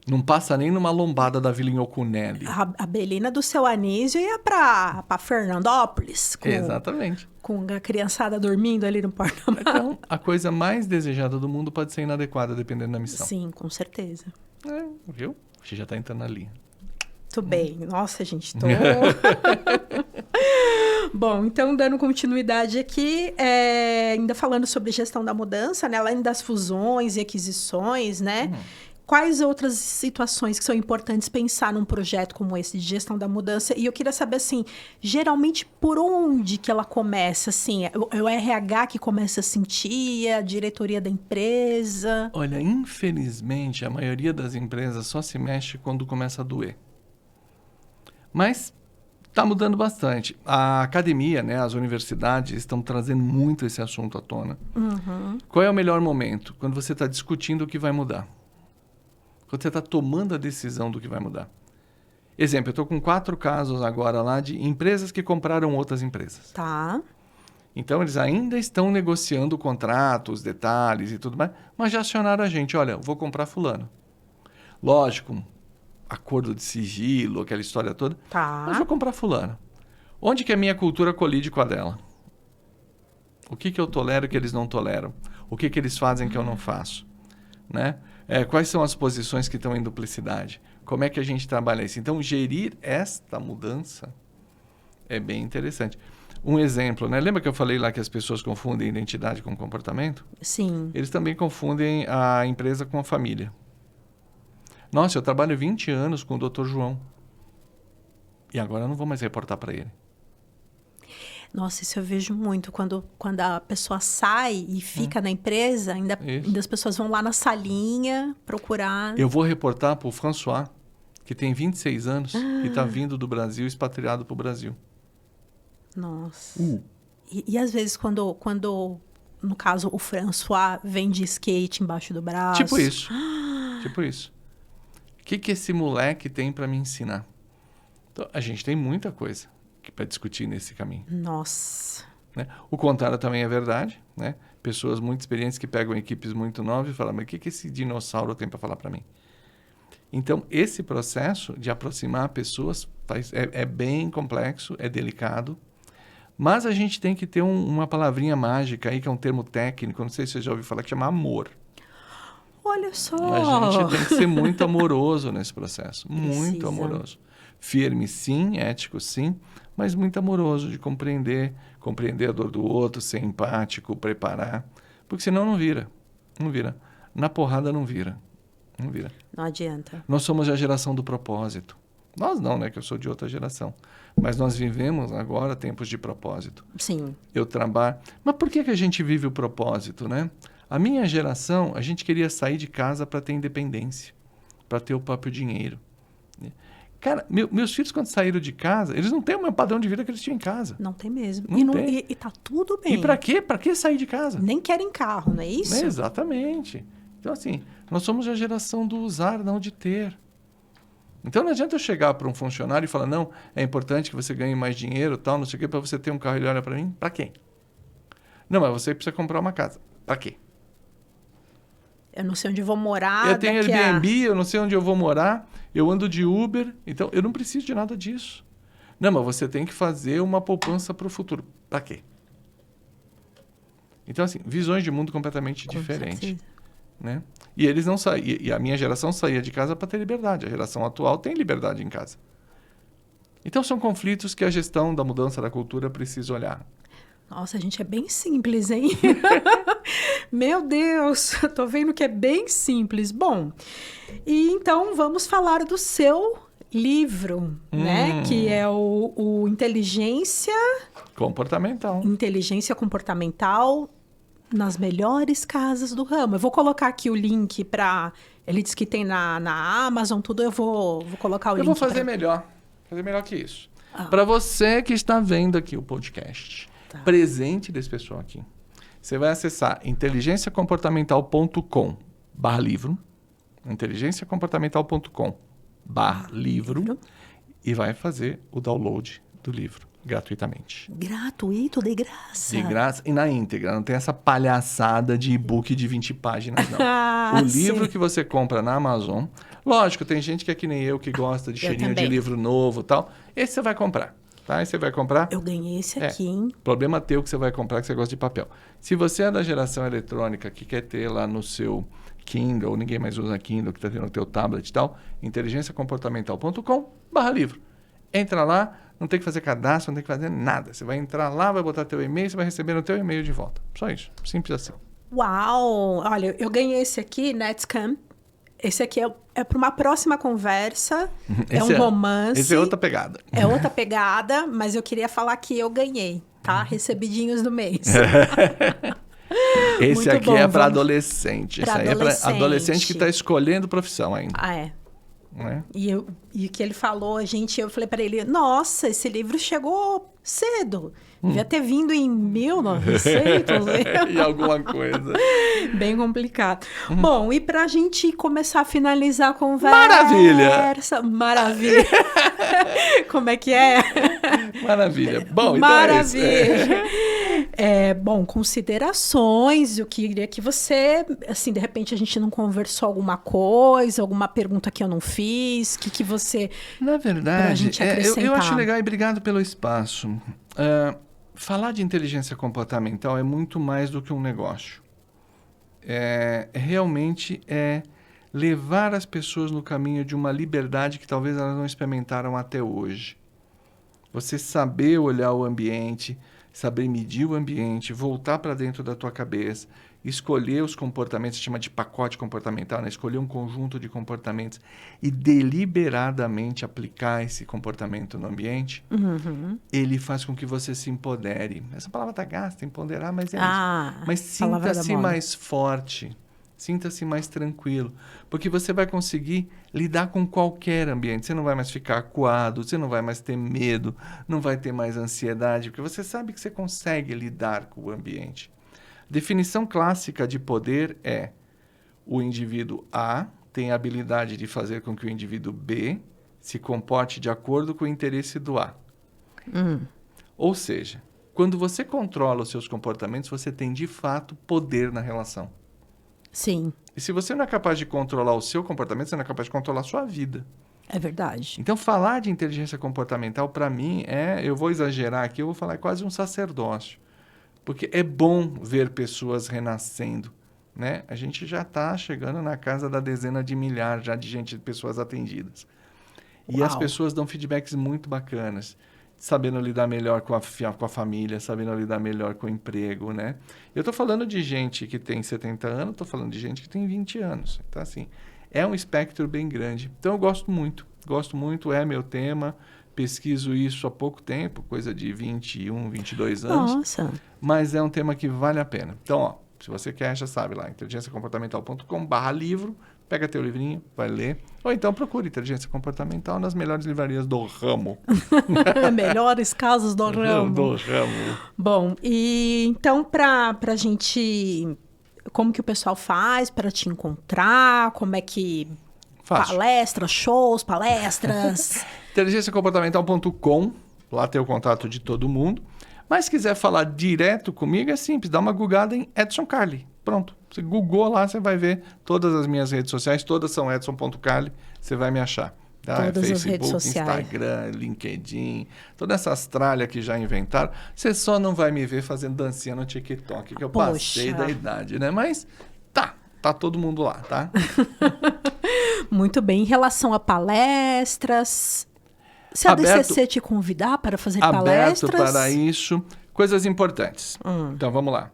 Não passa nem numa lombada da Vila Inhokuneli. A Belina do seu Anísio ia pra Fernandópolis. Exatamente. Com a criançada dormindo ali no porta-malas. Então, a coisa mais desejada do mundo pode ser inadequada, dependendo da missão. Sim, com certeza. Viu? Você já está entrando na linha. Muito bem. Nossa, gente, tô... Bom, então, dando continuidade aqui, ainda falando sobre gestão da mudança, né? Além das fusões e aquisições, né? Quais outras situações que são importantes pensar num projeto como esse de gestão da mudança? E eu queria saber, assim, geralmente por onde que ela começa? Assim, é o RH que começa a sentir, a diretoria da empresa? Olha, infelizmente, a maioria das empresas só se mexe quando começa a doer. Mas está mudando bastante. A academia, né, as universidades estão trazendo muito esse assunto à tona. Qual é o melhor momento? Quando você está discutindo o que vai mudar. Quando você está tomando a decisão do que vai mudar. Exemplo, eu estou com 4 casos agora lá de empresas que compraram outras empresas. Tá. Então, eles ainda estão negociando o contrato, os detalhes e tudo mais, mas já acionaram a gente. Olha, vou comprar fulano. Lógico, acordo de sigilo, aquela história toda. Tá. Mas vou comprar fulano. Onde que a minha cultura colide com a dela? O que eu tolero que eles não toleram? O que eles fazem que eu não faço? Né? Quais são as posições que estão em duplicidade? Como é que a gente trabalha isso? Então, gerir esta mudança é bem interessante. Um exemplo, né? Lembra que eu falei lá que as pessoas confundem identidade com comportamento? Sim. Eles também confundem a empresa com a família. Nossa, eu trabalho 20 anos com o Dr. João. E agora eu não vou mais reportar para ele. Nossa, isso eu vejo muito. Quando a pessoa sai e fica na empresa, ainda as pessoas vão lá na salinha procurar. Eu vou reportar para o François, que tem 26 anos e está vindo do Brasil, expatriado para o Brasil. Nossa. E às vezes, quando, no caso, o François vem de skate embaixo do braço. Tipo isso. Tipo isso. O que esse moleque tem para me ensinar? Então, a gente tem muita coisa para discutir nesse caminho. Nossa. Né? O contrário também é verdade. Né? Pessoas muito experientes que pegam equipes muito novas e falam, mas o que esse dinossauro tem para falar para mim? Então, esse processo de aproximar pessoas é bem complexo, é delicado, mas a gente tem que ter uma palavrinha mágica aí, que é um termo técnico, não sei se você já ouviu falar, que chama amor. Olha só! A gente tem que ser muito amoroso nesse processo, muito amoroso. Firme, sim, ético, sim, mas muito amoroso, de compreender a dor do outro, ser empático, preparar, porque senão não vira. Na porrada não vira. Não adianta. Nós somos a geração do propósito. Nós não, né, que eu sou de outra geração. Mas nós vivemos agora tempos de propósito. Sim. Eu trabalho... Mas por que a gente vive o propósito, né? A minha geração, a gente queria sair de casa para ter independência, para ter o próprio dinheiro. Cara, meus filhos, quando saíram de casa, eles não têm o mesmo padrão de vida que eles tinham em casa. Não tem mesmo. Não tem. E tá tudo bem. E para quê? Para que sair de casa? Nem querem carro, não é isso? Exatamente. Então, assim, nós somos a geração do usar, não de ter. Então não adianta eu chegar para um funcionário e falar, não, é importante que você ganhe mais dinheiro, tal, não sei o quê, para você ter um carro. Ele olha para mim, para quê? Não, mas você precisa comprar uma casa. Para quê? Eu não sei onde eu vou morar. Eu tenho Airbnb, eu não sei onde eu vou morar, eu ando de Uber, então eu não preciso de nada disso. Não, mas você tem que fazer uma poupança para o futuro. Para quê? Então, assim, visões de mundo completamente diferentes. Né? E eles não saíam. E a minha geração saía de casa para ter liberdade. A geração atual tem liberdade em casa. Então, são conflitos que a gestão da mudança da cultura precisa olhar. Nossa, a gente é bem simples, hein? Meu Deus, eu tô vendo que é bem simples. Bom, e então vamos falar do seu livro, né? Que é o Inteligência Comportamental nas melhores casas do ramo. Eu vou colocar aqui o link para... Ele disse que tem na Amazon, tudo. Eu vou colocar o link. Eu vou fazer melhor. Fazer melhor que isso. Para você que está vendo aqui o podcast, presente desse pessoal aqui, você vai acessar inteligenciacomportamental.com/livro, inteligenciacomportamental.com/livro e vai fazer o download do livro gratuitamente. Gratuito, de graça. De graça e na íntegra. Não tem essa palhaçada de e-book de 20 páginas, não. O livro que você compra na Amazon... Lógico, tem gente que é que nem eu, que gosta de cheirinho de livro novo e tal. Esse você vai comprar, tá? Esse você vai comprar... Eu ganhei esse aqui, hein? Problema teu que você vai comprar, que você gosta de papel. Se você é da geração eletrônica, que quer ter lá no seu Kindle, ninguém mais usa Kindle, que está tendo no teu tablet e tal, inteligenciacomportamental.com/livro. Entra lá, não tem que fazer cadastro, não tem que fazer nada. Você vai entrar lá, vai botar teu e-mail, você vai receber no teu e-mail de volta. Só isso. Simples assim. Uau! Olha, eu ganhei esse aqui, Netscam. Esse aqui é para uma próxima conversa. É um romance. Esse é outra pegada. É outra pegada, mas eu queria falar que eu ganhei, tá? Recebidinhos do mês. Esse aqui é para adolescente. Esse aí é para adolescente que está escolhendo profissão ainda. Ah, é. Né? E o que ele falou, eu falei para ele, nossa, esse livro chegou cedo. Devia ter vindo em 1900. E alguma coisa. Bem complicado. Bom, e para a gente começar a finalizar a conversa... Maravilha! Como é que é? Maravilha. Bom, Maravilha. Então é isso. Bom, considerações, eu queria que você, assim, de repente a gente não conversou alguma coisa, alguma pergunta que eu não fiz, que você... Na verdade, gente acrescentar. Eu acho legal e obrigado pelo espaço. Falar de inteligência comportamental é muito mais do que um negócio. Realmente é levar as pessoas no caminho de uma liberdade que talvez elas não experimentaram até hoje. Você saber olhar o ambiente, saber medir o ambiente, voltar para dentro da tua cabeça, escolher os comportamentos, se chama de pacote comportamental, né? Escolher um conjunto de comportamentos e deliberadamente aplicar esse comportamento no ambiente, ele faz com que você se empodere. Essa palavra tá gasta, empoderar, mas é isso. Mas sinta-se mais forte, sinta-se mais tranquilo, porque você vai conseguir lidar com qualquer ambiente. Você não vai mais ficar acuado, você não vai mais ter medo, não vai ter mais ansiedade, porque você sabe que você consegue lidar com o ambiente. Definição clássica de poder é: o indivíduo A tem a habilidade de fazer com que o indivíduo B se comporte de acordo com o interesse do A. Ou seja, quando você controla os seus comportamentos, você tem de fato poder na relação. Sim. E se você não é capaz de controlar o seu comportamento, você não é capaz de controlar a sua vida. É verdade. Então, falar de inteligência comportamental, para mim, eu vou exagerar aqui, eu vou falar quase um sacerdócio. Porque é bom ver pessoas renascendo, né? A gente já está chegando na casa da dezena de milhares já de pessoas atendidas. E as pessoas dão feedbacks muito bacanas, sabendo lidar melhor com a família, sabendo lidar melhor com o emprego, né? Eu estou falando de gente que tem 70 anos, estou falando de gente que tem 20 anos. Então, assim, é um espectro bem grande. Então, eu gosto muito, é meu tema. Pesquiso isso há pouco tempo, coisa de 21, 22 anos. Nossa! Mas é um tema que vale a pena. Então, se você quer, já sabe lá, inteligenciacomportamental.com/livro, pega teu livrinho, vai ler. Ou então procure Inteligência Comportamental nas melhores livrarias do ramo. Melhores casos do ramo. Do ramo. Bom, e então pra gente... Como que o pessoal faz para te encontrar? Como é que... Fácil. Palestras, shows, palestras. Inteligenciacomportamental.com, lá tem o contato de todo mundo. Mas se quiser falar direto comigo, é simples, dá uma googada em Edson Carli. Pronto, você googou lá, você vai ver todas as minhas redes sociais, todas são edson.carli, você vai me achar. Tá? Todas as redes Facebook, sociais. Instagram, LinkedIn, todas essas tralhas que já inventaram. Você só não vai me ver fazendo dancinha no TikTok, que eu passei da idade, né? Mas tá todo mundo lá, tá? Muito bem. Em relação a palestras, se a DCC te convidar para fazer palestras... Aberto para isso. Coisas importantes. Então, vamos lá.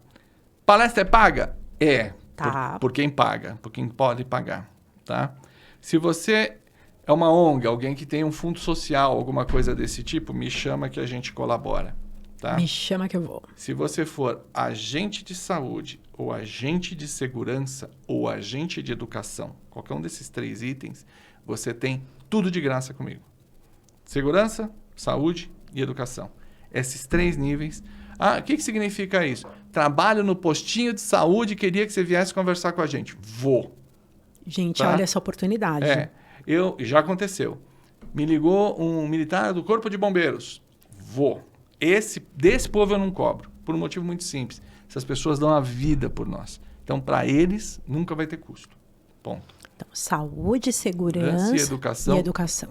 Palestra é paga? É. Tá. Por quem paga, por quem pode pagar, tá? Se você é uma ONG, alguém que tem um fundo social, alguma coisa desse tipo, me chama que a gente colabora, tá? Me chama que eu vou. Se você for agente de saúde, ou agente de segurança, ou agente de educação, qualquer um desses 3 itens, você tem tudo de graça comigo. Segurança, saúde e educação. Esses 3 níveis. O que significa isso? Trabalho no postinho de saúde, queria que você viesse conversar com a gente. Vou. Gente, Tá? olha essa oportunidade. Já aconteceu. Me ligou um militar do Corpo de Bombeiros. Vou. Desse povo eu não cobro, por um motivo muito simples. Essas pessoas dão a vida por nós. Então, para eles, nunca vai ter custo. Ponto. Então, saúde, segurança e educação.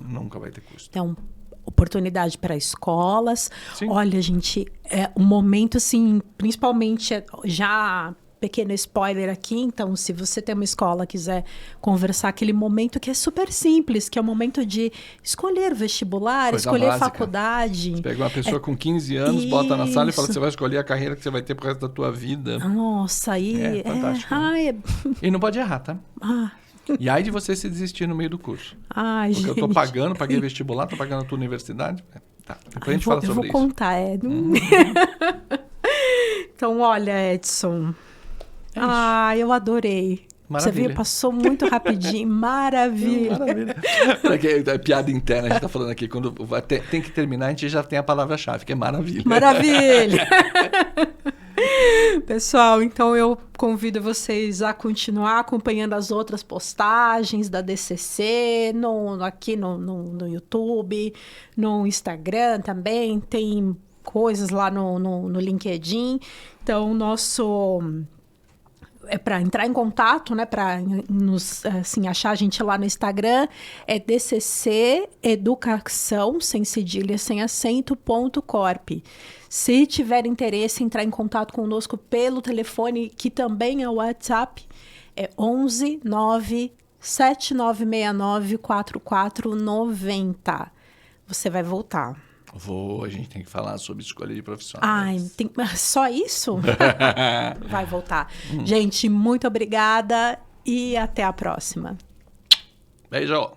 Nunca vai ter custo. Então, oportunidade para escolas. Sim. Olha, gente, é um momento, assim, principalmente já... Pequeno spoiler aqui, então, se você tem uma escola quiser conversar, aquele momento que é super simples, que é o momento de escolher vestibular, Coisa escolher básica. Faculdade. Você pega uma pessoa com 15 anos, bota na sala e fala que você vai escolher a carreira que você vai ter pro resto da tua vida. Nossa, aí... É fantástico. Né? E não pode errar, tá? E aí de você se desistir no meio do curso. Ai, porque gente. eu tô pagando, paguei vestibular, tô pagando a tua universidade. Tá, depois a gente fala sobre isso. Eu vou contar, Então, olha, Edson... eu adorei. Maravilha. Você viu? Passou muito rapidinho. Maravilha. Maravilha. É piada interna, a gente tá falando aqui. Quando tem que terminar, a gente já tem a palavra-chave, que é maravilha. Maravilha. Pessoal, então eu convido vocês a continuar acompanhando as outras postagens da DCC, aqui no YouTube, no Instagram também. Tem coisas lá no LinkedIn. Então, para entrar em contato, né, para nos achar a gente lá no Instagram, é DCC Educação, sem cedilha, sem acento, .corp. Se tiver interesse em entrar em contato conosco pelo telefone, que também é o WhatsApp, é 11 9 7969 4490. Você vai voltar. A gente tem que falar sobre escolha de profissionais. Só isso? Vai voltar. Gente, muito obrigada e até a próxima. Beijo!